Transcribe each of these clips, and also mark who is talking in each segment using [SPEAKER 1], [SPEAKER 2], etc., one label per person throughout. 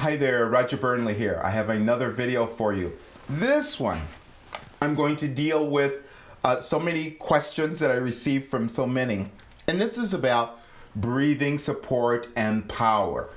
[SPEAKER 1] Hi there, Roger Burnley here. I have another video for you. This one, I'm going to deal with so many questions that I received from so many. And this is about breathing support and power.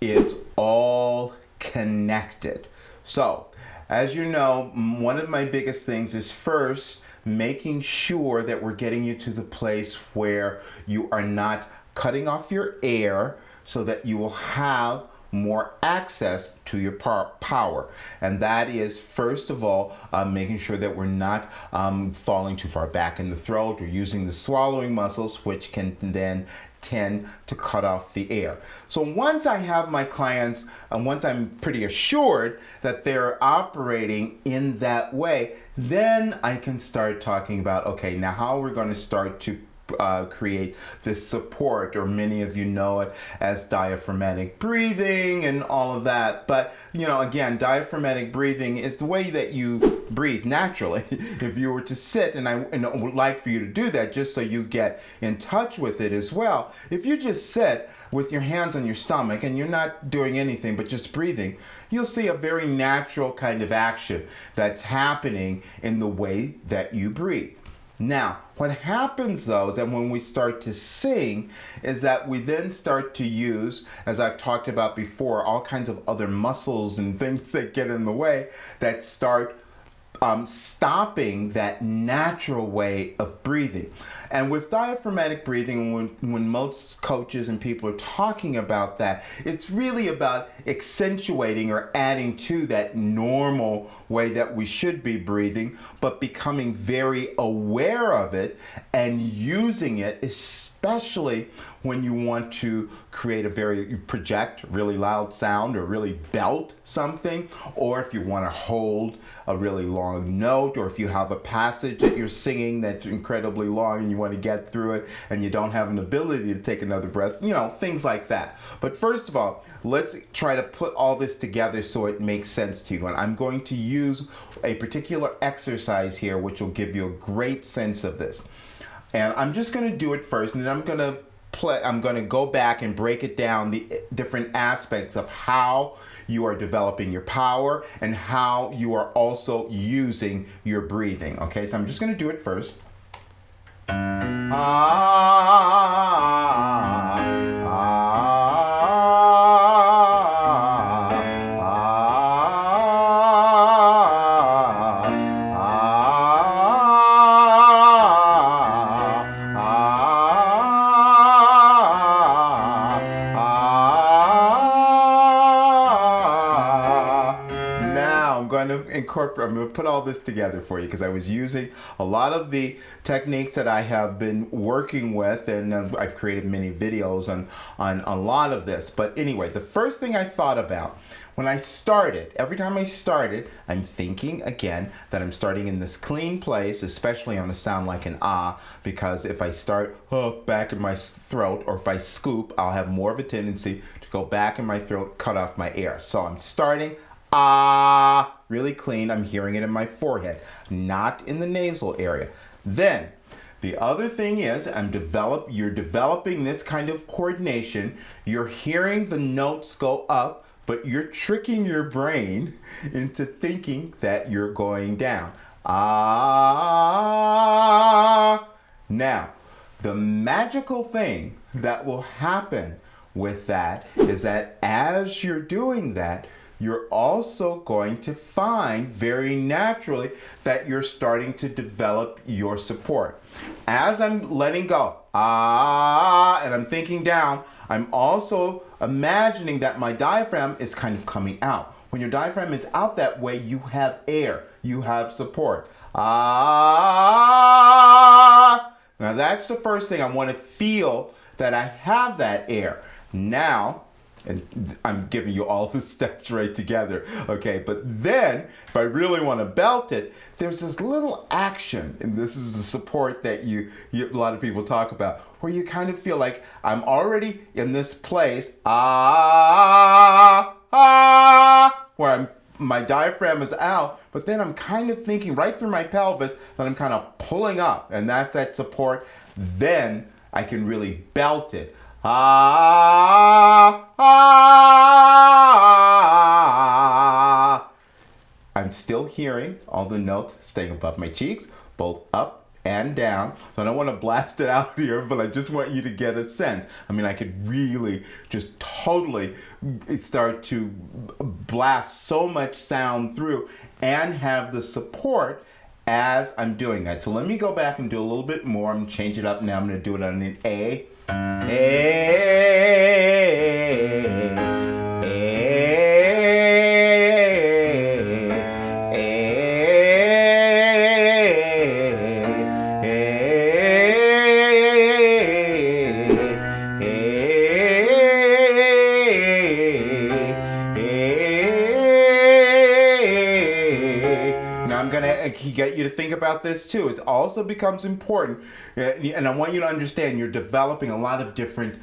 [SPEAKER 1] It's all connected. So, as you know, one of my biggest things is first making sure that we're getting you to the place where you are not cutting off your air so that you will have more access to your power. And that is, first of all, making sure that we're not falling too far back in the throat or using the swallowing muscles, which can then tend to cut off the air. So once I have my clients, and once I'm pretty assured that they're operating in that way, then I can start talking about, okay, now how we're going to start to create this support, or many of you know it as diaphragmatic breathing and all of that. But you know, again, diaphragmatic breathing is the way that you breathe naturally. If you were to sit, and I would like for you to do that just so you get in touch with it as well. If you just sit with your hands on your stomach and you're not doing anything but just breathing, you'll see a very natural kind of action that's happening in the way that you breathe. Now, what happens though is that when we start to sing is that we then start to use, as I've talked about before, all kinds of other muscles and things that get in the way that start stopping that natural way of breathing. And with diaphragmatic breathing, when most coaches and people are talking about that, it's really about accentuating or adding to that normal way that we should be breathing, but becoming very aware of it and using it, especially when you want to create project really loud sound or really belt something, or if you want to hold a really long note, or if you have a passage that you're singing that's incredibly long and you want to get through it and you don't have an ability to take another breath, you know, things like that. But first of all, let's try to put all this together so it makes sense to you. And I'm going to use a particular exercise here which will give you a great sense of this. And I'm just going to do it first, and then I'm going to go back and break it down, the different aspects of how you are developing your power and how you are also using your breathing. Okay, so I'm just going to do it first. I'm going to put all this together for you because I was using a lot of the techniques that I have been working with, and I've created many videos on a lot of this. But anyway, the first thing I thought about when I started, every time I started, I'm thinking again that I'm starting in this clean place, especially on a sound like an ah, because if I start back in my throat, or if I scoop, I'll have more of a tendency to go back in my throat, cut off my air. So I'm starting ah, really clean. I'm hearing it in my forehead, not in the nasal area. Then the other thing is you're developing this kind of coordination. You're hearing the notes go up, but you're tricking your brain into thinking that you're going down. Ah. Now, the magical thing that will happen with that is that as you're doing that, you're also going to find very naturally that you're starting to develop your support. As I'm letting go, ah, and I'm thinking down, I'm also imagining that my diaphragm is kind of coming out. When your diaphragm is out that way, you have air, you have support. Ah! Now that's the first thing. I want to feel that I have that air. Now, and I'm giving you all the steps right together, okay? But then, if I really want to belt it, there's this little action, and this is the support that a lot of people talk about, where you kind of feel like I'm already in this place, where my diaphragm is out, but then I'm kind of thinking right through my pelvis that I'm kind of pulling up, and that's that support. Then I can really belt it. Ah, ah, hearing all the notes staying above my cheeks, both up and down. So I don't want to blast it out here, but I just want you to get a sense. I mean, I could really just totally start to blast so much sound through and have the support as I'm doing that. So let me go back and do a little bit more. I'm going to change it up now. I'm going to do it on an A. Now I'm gonna get you to think about this too. It also becomes important, and I want you to understand you're developing a lot of different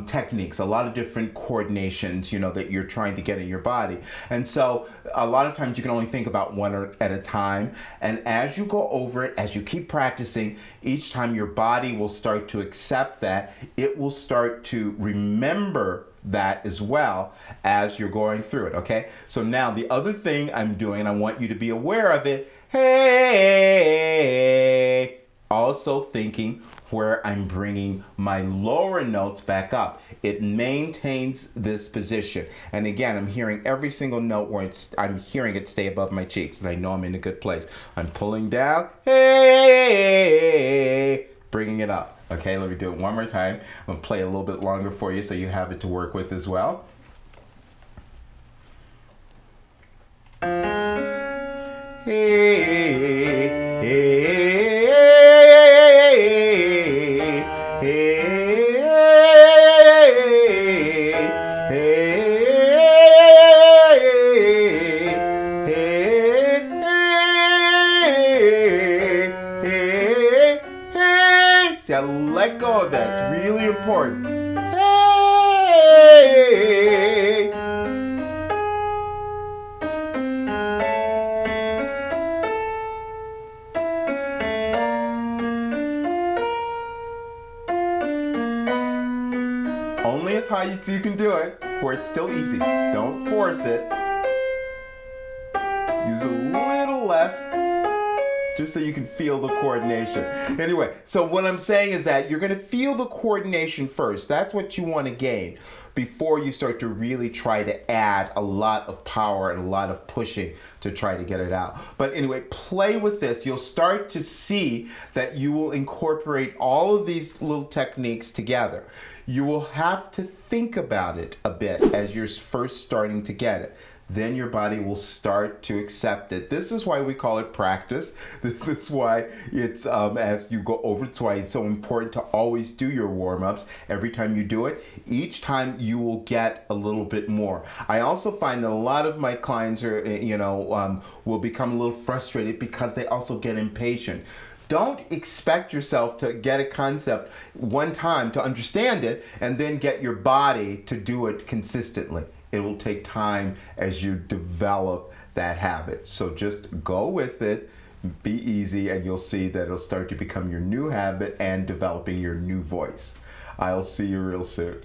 [SPEAKER 1] techniques, a lot of different coordinations, that you're trying to get in your body. And so a lot of times you can only think about one at a time. And as you go over it, as you keep practicing, each time your body will start to accept that. It will start to remember that as well as you're going through it, okay? So now the other thing I'm doing, I want you to be aware of it. Hey! Also thinking where I'm bringing my lower notes back up. It maintains this position. And again, I'm hearing every single note where I'm hearing it stay above my cheeks, and I know I'm in a good place. I'm pulling down, hey, bringing it up. Okay, let me do it one more time. I'm gonna play a little bit longer for you so you have it to work with as well. Hey, hey. See, I let go of that. It's really important. Hey! Only as high as you can do it, where it's still easy. Don't force it. Use a little less, just so you can feel the coordination. Anyway, so what I'm saying is that you're gonna feel the coordination first. That's what you wanna gain before you start to really try to add a lot of power and a lot of pushing to try to get it out. But anyway, play with this. You'll start to see that you will incorporate all of these little techniques together. You will have to think about it a bit as you're first starting to get it. Then your body will start to accept it. This is why we call it practice. This is why it's, as you go over, it's why it's so important to always do your warm-ups. Every time you do it, each time you will get a little bit more. I also find that a lot of my clients are, will become a little frustrated because they also get impatient. Don't expect yourself to get a concept one time to understand it and then get your body to do it consistently. It will take time as you develop that habit. So just go with it, be easy, and you'll see that it'll start to become your new habit and developing your new voice. I'll see you real soon.